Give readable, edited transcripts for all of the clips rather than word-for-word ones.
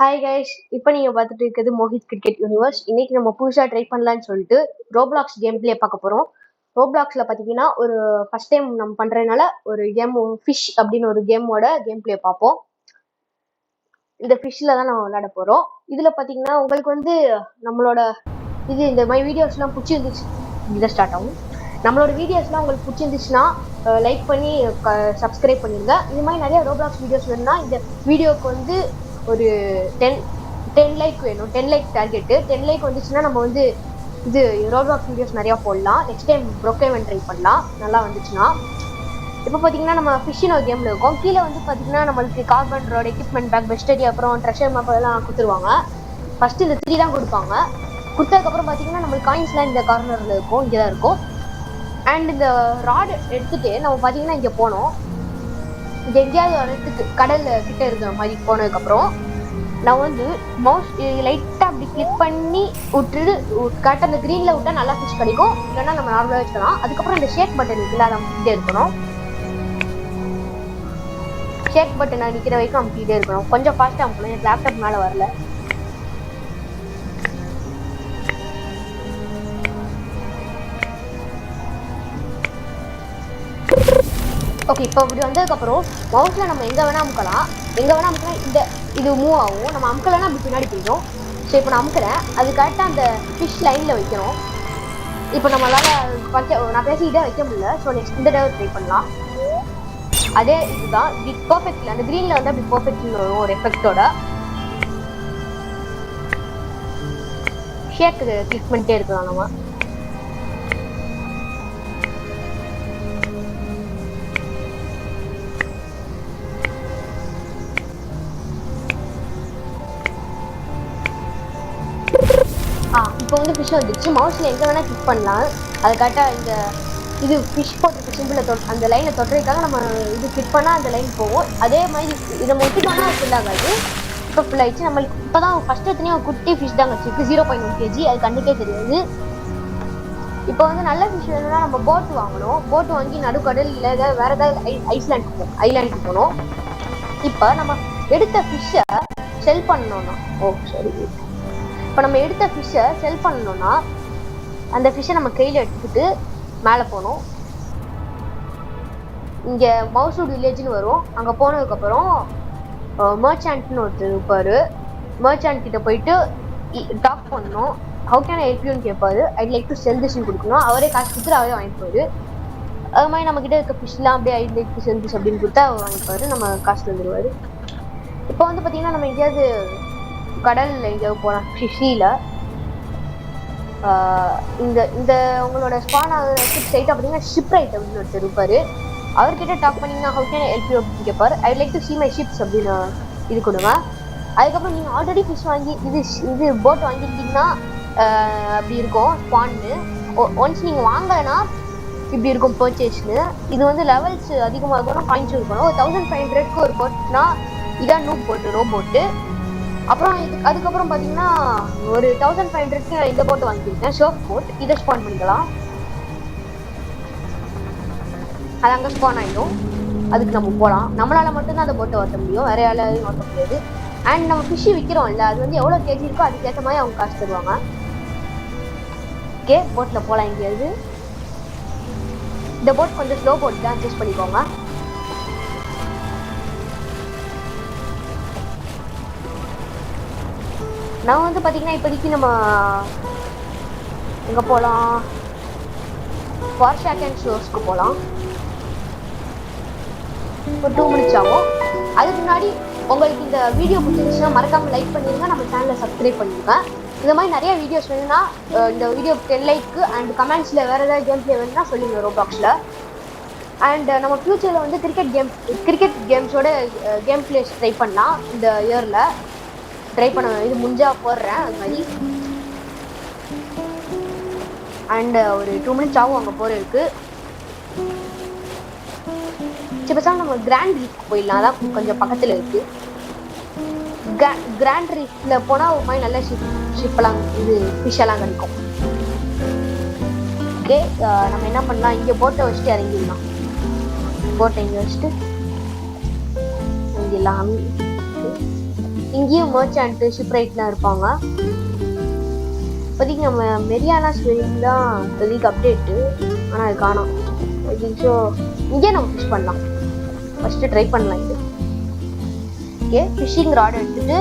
Hi guys, இப்போ நீங்கள் பார்த்துட்டு இருக்கிறது மோஹித் கிரிக்கெட் யூனிவர்ஸ். இன்னைக்கு நம்ம புதுசாக ட்ரை பண்ணலான்னு சொல்லிட்டு ரோப்ளாக்ஸ் கேம் பிளே பார்க்க போகிறோம். ரோப்ளாக்ஸில் பார்த்தீங்கன்னா ஒரு ஃபர்ஸ்ட் டைம் நம்ம பண்ணுறதுனால ஒரு கேம் ஃபிஷ் அப்படின்னு ஒரு கேமோட கேம் பிளே பார்ப்போம். இந்த ஃபிஷ்ஷில் தான் நம்ம விளையாட போகிறோம். இதில் பார்த்தீங்கன்னா உங்களுக்கு வந்து நம்மளோட இந்த மாதிரி வீடியோஸ்லாம் பிடிச்சிருந்துச்சு. இதை ஸ்டார்ட் ஆகும். நம்மளோட வீடியோஸ்லாம் உங்களுக்கு பிடிச்சிருந்துச்சுன்னா லைக் பண்ணி சப்ஸ்கிரைப் பண்ணிடுங்க. இது மாதிரி நிறைய ரோப்ளாக்ஸ் வீடியோஸ் வேணும்னா இந்த வீடியோவுக்கு வந்து ஒரு 10 லைக் வேணும். 10 லைக் டார்கெட்டு. 10 லைக் வந்துச்சுன்னா நம்ம வந்து இது ரோப்ளாக்ஸ் வீடியோஸ் நிறையா போடலாம். நெக்ஸ்ட் டைம் ப்ரோக்கேவன் ட்ரை பண்ணலாம் நல்லா வந்துச்சுன்னா. இப்போ பார்த்தீங்கன்னா நம்ம ஃபிஷ்ஷின் ஒரு கேமில் இருக்கோம். கீழே வந்து பார்த்தீங்கன்னா நம்மளுக்கு கார்பன் ரோட், எக்யூப்மெண்ட் பேக், பெஸ்டடி, அப்புறம் ட்ரெஷர் மேப் எல்லாம் கொடுத்துருவாங்க. ஃபஸ்ட்டு இந்த 3 தான் கொடுப்பாங்க. கொடுத்ததுக்கப்புறம் பார்த்தீங்கன்னா நம்மளுக்கு காயின்ஸ்லாம் இந்த கார்னரில் இருக்கும், இங்கே தான் இருக்கும். அண்ட் இந்த ராட் எடுத்துகிட்டு நம்ம பார்த்தீங்கன்னா இங்கே போனோம். இது எங்கேயாவது இடத்துக்கு கடல் கிட்ட இருக்கிற மாதிரி போனதுக்கப்புறம் நான் வந்து மவுஸ் லைட்டாக அப்படி கிளிக் பண்ணி விட்டுட்டு கரெக்டாக அந்த க்ரீனில் விட்டால் நல்லா ஃபிஷ் கிடைக்கும். இல்லைன்னா நம்ம நார்மலாக வச்சுக்கலாம். அதுக்கப்புறம் இந்த ஷேக் பட்டன் இருக்குல்ல, அதை அமுக்கிட்டே இருக்கணும். ஷேக் பட்டன் அடிக்கிற வரைக்கும் அமுக்கிட்டே இருக்கணும். கொஞ்சம் ஃபாஸ்ட்டாக அமுக்கணும். எனக்கு லேப்டாப் மேலே வரல. ஓகே, இப்போ இப்படி வந்ததுக்கப்புறம் மவுஸில் நம்ம எங்கே வேணால் அமுக்கலாம். இது மூவ் ஆகும். நம்ம அமுக்கலைன்னா அப்படி பின்னாடி போயிடும். ஸோ இப்போ நான் அமுக்கிறேன். அது கரெக்டாக அந்த ஃபிஷ் லைனில் வைக்கணும். இப்போ நம்மளால் நான் பேசிக்கிட்டே வைக்க முடியல. ஸோ நெக்ஸ்ட் இந்த தடவை ட்ரை பண்ணலாம். அதே இதுதான் பர்ஃபெக்ட்ல அந்த க்ரீனில் வந்து அப்படி பர்ஃபெக்ட்னு வரும் ஒரு எஃபெக்டோட. ஷேக் கிளிக் பண்ணிட்டே இருக்கலாம் நம்ம. இப்போ வந்து ஃபிஷ் வந்துடுச்சு. மவுஸில் எங்கே வேணால் கிளிக் பண்ணலாம். அது கரெக்டாக இது ஃபிஷ் போட்டிருக்க சிம்பிளை அந்த லைனை தொட்டுறதுக்காக நம்ம இது கிளிக் பண்ணால் அந்த லைன் போகும். அதே மாதிரி இதை விட்டுட்டோம்னா அது ஃபில் ஆகாது. இப்போ ஃபில் ஆகிடுச்சு. நம்மளுக்கு இப்போ தான் ஃபஸ்ட்டு எத்தனையும் ஒரு குட்டி ஃபிஷ் தாங்க வச்சுருக்கு. 0.1 kg. அது கண்ணுக்கே தெரியாது. இப்போ வந்து நல்ல ஃபிஷ் வேணும்னா நம்ம போட் வாங்கணும். போட் வாங்கி நடுக்கடல் இல்லை ஏதாவது வேறு ஏதாவது ஐலாண்டுக்கு போகணும். இப்போ நம்ம எடுத்த ஃபிஷ்ஷை செல் பண்ணோன்னா இப்போ நம்ம எடுத்த ஃபிஷ்ஷை செல் பண்ணணும்னா அந்த ஃபிஷ்ஷை நம்ம கையில் எடுத்துக்கிட்டு மேலே போகணும். இங்கே மவுசூட் வில்லேஜ்னு வரும். அங்கே போனதுக்கப்புறம் மர்ச்சாண்ட்னு ஒருத்தர் இருப்பார். மர்ச்சாண்ட் கிட்ட போயிட்டு டாக் பண்ணணும். ஹவு கேன் ஐ ஹெல்ப் யூன்னு கேட்பாரு. ஐட் லைக் டு செல் திஸ்ன்னு கொடுக்கணும். அவரே காசு கொடுத்துட்டு அவரே வாங்கிப்பாரு. அது மாதிரி நம்மக்கிட்ட இருக்க ஃபிஷ்லாம் அப்படியே I'd like to sell this அப்படின்னு கொடுத்தா அவர் வாங்கிப்பாரு. நம்ம காசு தந்துடுவார். இப்போ வந்து பார்த்திங்கன்னா நம்ம எங்கேயாவது கடலில் எங்கேயாவது போகலாம். ஃபிஷியில் இந்த உங்களோட ஸ்பான் ஆகிற ஷிப் சைட்டாக பார்த்தீங்கன்னா ஷிப் ரைட் அப்படின்னு ஒருத்தர் இருப்பார். அவர்கிட்ட டாக் பண்ணிங்கன்னா ஹவு கேன் ஹெல்ப் யூ அப்படின்னு கேட்பார். I like to see my ships அப்படின்னு இது கொடுங்க. அதுக்கப்புறம் நீங்கள் ஆல்ரெடி ஃபிஷ் வாங்கி இது போட் வாங்கியிருக்கீங்கன்னா அப்படி இருக்கும் ஸ்பான்னு. ஒன்ஸ் நீங்கள் வாங்கலைன்னா இப்படி இருக்கும் பர்ச்சேஸ்னு. இது வந்து லெவல்ஸ் அதிகமாக இருக்கணும், பாயிண்ட்ஸ் இருக்கணும். ஒரு 1500க்கு ஒரு போட்னா இதான் நூப் போட்டு ரோ போட்டு. அப்புறம் அதுக்கப்புறம் பார்த்தீங்கன்னா ஒரு 1500க்கு இந்த போட்டு வாங்கியிருக்கேன், ஷர்ஃப் போட். இதை ஸ்பான் பண்ணிக்கலாம். அது அங்கே ஸ்பான் ஆகிடும். அதுக்கு நம்ம போகலாம். நம்மளால் மட்டும்தான் அந்த போட்டை ஓட்ட முடியும், வேற யாராலையும் ஓட்ட முடியாது. அண்ட் நம்ம ஃபிஷ்ஷு விற்கிறோம்ல, அது வந்து எவ்வளோ கேஜி இருக்கோ அதுக்கேற்ற மாதிரி அவங்க காசு தருவாங்க. ஓகே, போட்டில் போகலாம். எங்கேயாவது இந்த போட் கொஞ்சம் ஸ்லோ போட் தான், அட்ஜஸ்ட் பண்ணிக்கோங்க. நான் வந்து பார்த்தீங்கன்னா இப்போதைக்கு நம்ம எங்கே போகலாம், வார்ஷாக் அண்ட் ஷோர்ஸ்க்கு போகலாம். ஒரு 2 minutes ஆகும். அதுக்கு முன்னாடி உங்களுக்கு இந்த வீடியோ பிடிச்சிருந்துச்சுன்னா மறக்காமல் லைக் பண்ணிடுங்க. நம்ம சேனலை சப்ஸ்கிரைப் பண்ணிடுங்க. இந்த மாதிரி நிறைய வீடியோஸ் வேணும்னா இந்த வீடியோ 10 லைக்கு அண்ட் கமெண்ட்ஸில் வேறு ஏதாவது கேம் பிளே வேணும்னா சொல்லுங்கள் ரோபாக்ஸில். அண்ட் நம்ம ஃப்யூச்சரில் வந்து கிரிக்கெட் கேம்ஸோட கேம் பிளேஸ் ட்ரை பண்ணலாம். இந்த இயரில் ட்ரை பண்ண இது முடிஞ்சா போடுறேன். அது மாதிரி அண்ட் ஒரு 2 minutes ஆகும் அங்கே போகிறதுக்கு. பேசாமல் நம்ம கிராண்ட் ரீஃப்க்கு போயிடலாம். அதான் கொஞ்சம் பக்கத்தில் இருக்குது. கிராண்ட் ரீஃப்ல போனால் ஒரு மாதிரி நல்ல ஷிப்பெல்லாம் ஃபிஷ் எல்லாம் கிடைக்கும். ஓகே, நம்ம என்ன பண்ணலாம், இங்கே போட்டை வச்சுட்டு இறங்கிடலாம். போட்டை இங்கே வச்சுட்டு இறங்கிடலாம். இங்கேயும் மர்ச்சன்ட் ஷிப்ரைட்லாம் இருப்பாங்க. இப்போதைக்கு நம்ம மெரியானா ஸ்விம் தான் இப்போதைக்கு அப்டேட்டு, ஆனால் அது காணோம். ஸோ இங்கே நம்ம ஃபிஷ் பண்ணலாம். ஃபஸ்ட்டு ட்ரை பண்ணலாம் இது. ஓகே, ஃபிஷிங் ராட் எடுத்துட்டு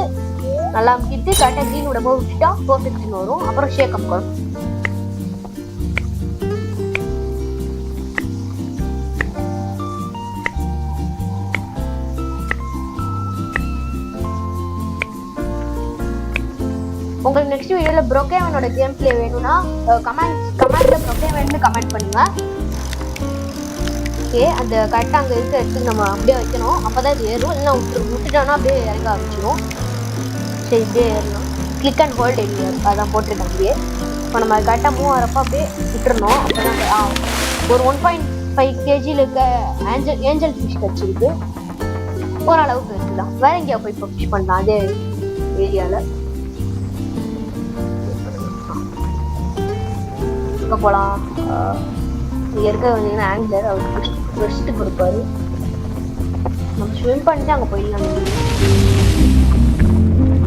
நல்லா அமுக்கிட்டு கரெக்டாக க்ரீன் விட போய் விட்டுட்டா பர்ஃபெக்ட்னு வரும். அப்புறம் ஷேக் அப் வரும். உங்களுக்கு நெக்ஸ்ட் வீடியோவில் ப்ரோகேவனோட கேம் பிளே வேணும்னா கமெண்ட்ல ப்ரோகேவன்னு கமெண்ட் பண்ணுங்க. ஓகே, அந்த கரெக்டாக அங்கே இருக்க இடத்துக்கு நம்ம அப்படியே வைக்கணும். அப்போ தான் இது ஏறும். இல்லைன்னா விட்டுட்டோன்னா அப்படியே இறங்க ஆரம்பிச்சிடும். சரி, இப்படியே ஏறணும். கிளிக் அண்ட் ஹோல்ட் எரியா அதான் போட்டிருக்கேன் அப்படியே. இப்போ நம்ம கரெக்டாக மூவ் ஆகிறப்ப அப்படியே விட்டுறணும். அப்போ தான் ஒரு 1.5 kg இருக்க ஏஞ்சல் ஃபிஷ் கிடச்சிருக்கு. ஓரளவுக்கு இருக்குதான். வேற எங்கேயா போய் இப்போ ஃபிஷ் பண்ணலாம் அதே ஏரியாவில். எங்கே போகலாம்? இங்கே இருக்க வந்தீங்கன்னா ஆங்கிலர் அவருக்கு ரெஸ்ட்டு கொடுப்பாரு. நம்ம ஸ்விம் பண்ணிட்டு அங்கே போயிடலாம்.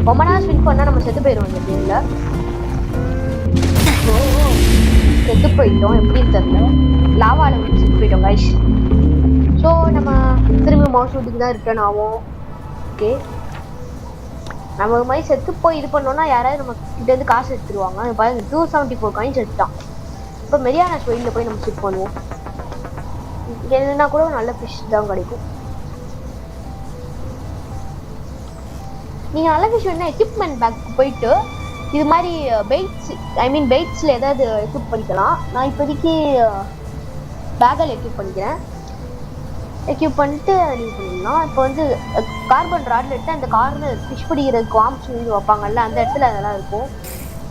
ரொம்ப நேரம் ஸ்விம் பண்ணால் நம்ம செத்து போயிடுவோம் இந்த கேமில். செத்து போயிட்டோம், எப்படின்னு தெரியல. லாவாவில் வந்து செத்து போயிட்டோம் கைஸ். ஸோ நம்ம திரும்பி மவுஸ் வீட்டுக்கு தான் ரிட்டர்ன் ஆகும். ஓகே, நம்ம ஒரு மாதிரி செத்து போய் இது பண்ணோம்னா யாராவது நம்ம கிட்டேருந்து காசு எடுத்துருவாங்க. பாருங்க 274 காயின்ஸ் எடுத்துட்டான். இப்போ மெரியானா ஸ்வைனில் போய் நம்ம ஷிப் பண்ணுவோம். என்னன்னா கூட நல்ல ஃபிஷ் தான் கிடைக்கும். நீங்கள் நல்ல ஃபிஷ் வேணுன்னா எக்யூப்மெண்ட் பேக்கு போயிட்டு இது மாதிரி பெய்ட்ஸில் ஏதாவது எக்யூப் பண்ணிக்கலாம். நான் இப்போதைக்கு பேக்கில் எக்யூப் பண்ணிக்கிறேன். எக்யூப் பண்ணிட்டு லீவ் பண்ணிடலாம். இப்போ வந்து கார்பன் ராட்ல எடுத்து அந்த கார்னர் ஃபிஷ் பிடிக்கிறதுக்கு வாம்ஸ் இது வைப்பாங்கல்ல, அந்த இடத்துல அதெல்லாம் இருக்கும்.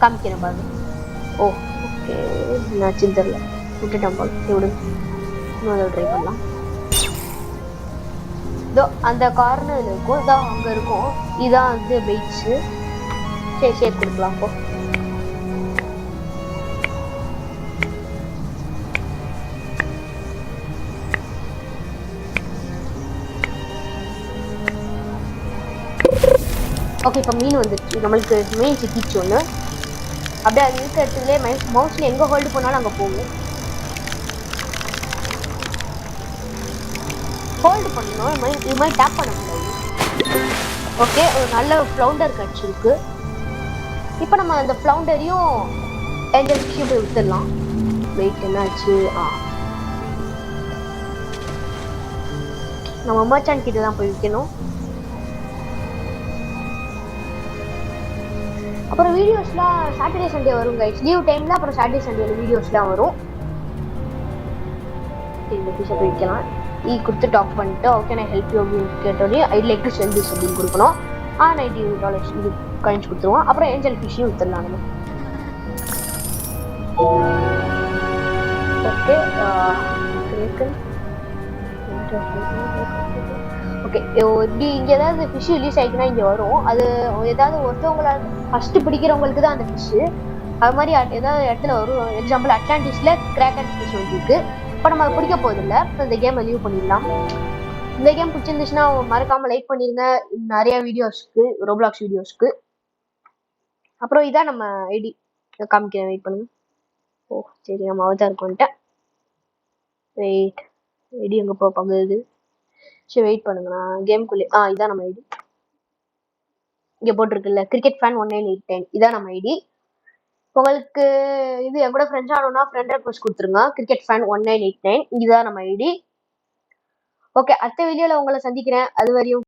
காமிக்கிறேன் பாருங்க. ஓ ஓகே, நான் சிந்தரில் விட்டுட்டேன் பாரு. விடுங்க, இன்னும் ட்ரை பண்ணலாம். இதோ அந்த கார்னர் இருக்கும், இதான் அங்கே இருக்கும். இதான் வந்து பெய்ட்ஸு. சரி ஷேக் கொடுக்கலாம். அப்போ ஓகே, இப்போ மீன் வந்துடுச்சு. நம்மளுக்கு மீன் சிக்கிச்சு ஒன்று. அப்படியே அது இருக்க இடத்துலேயே மவுஸ்ல எங்கே ஹோல்டு பண்ணாலும் அங்கே போகும். ஹோல்டு பண்ணணும், இது மாதிரி டேப் பண்ண முடியாது. ஓகே, ஒரு நல்ல ஃப்ளவுண்டர் கிடச்சிருக்கு. இப்போ நம்ம அந்த ஃப்ளவுண்டரையும் ஏஞ்சல் ஃபிஷ்ஷையும் போய் வித்துடலாம். வெயிட் என்னாச்சு? நம்ம மர்ச்சன்ட் கிட்ட தான் போய் விற்கணும். அப்புறம் வீடியோஸ்லாம் சாட்டர்டே சண்டே வரும் கைஸ். லீவ் டைமில் அப்புறம் சாட்டர்டே சண்டேல வீடியோஸ்லாம் வரும். இந்த ஃபிஷ்ஷை போய் விற்கலாம். கொடுத்து டாக் பண்ணிட்டு ஓகே நான் ஹெல்ப் யூ அப்படின்னு கேட்டோடனே I'd like to sell this அப்படின்னு கொடுக்கணும். $90 இது காயின்ஸ் கொடுத்துருவோம். அப்புறம் ஏஞ்சல் ஃபிஷ்ஷையும் விற்றுடலாம் நம்ம. ஓகே ஓகே, இப்படி இங்கே ஏதாவது ஃபிஷ் ரிலீஸ் ஆகிட்டுனா இங்கே வரும். அது ஏதாவது ஒருத்தவங்கள ஃபஸ்ட்டு பிடிக்கிறவங்களுக்கு தான் அந்த ஃபிஷ்ஷு. அது மாதிரி ஏதாவது இடத்துல வரும். எக்ஸாம்பிள் அட்லாண்டிஸில் கிராக்கன் ஃபிஷ் வந்துருக்கு. இப்போ நம்ம அதை பிடிக்க போதில்லை. இப்போ இந்த கேமை லீவ் பண்ணிடலாம். இந்த கேம் பிடிச்சிருந்துச்சுன்னா மறக்காமல் லைக் பண்ணிடுங்க. நிறைய வீடியோஸ்க்கு, ரோப்ளாக்ஸ் வீடியோஸ்க்கு. அப்புறம் இதான் நம்ம ஐடி காமிக்கிறேன், வெயிட் பண்ணுங்க. ஓ சரி, நம்ம அவதான் இருக்கோன்ட்டேன். வெயிட், ஐடி எங்கே போ பங்குது? சரி வெயிட் பண்ணுங்க, நான் கேம்குள்ளே இதான் நம்ம ஐடி. இங்கே போட்டிருக்குல்ல கிரிக்கெட் ஃபேன் 1989, இதான் நம்ம ஐடி. உங்களுக்கு இது என் கூட ஃப்ரெண்ட்ஸ் ஆகணும்னா ஃப்ரெண்ட் ரெக்வஸ்ட் கொடுத்துருங்க. கிரிக்கெட் ஃபேன் 1989, இதுதான் நம்ம ஐடி. ஓகே, அடுத்த வீடியோவில் உங்களை சந்திக்கிறேன். அது வரையும்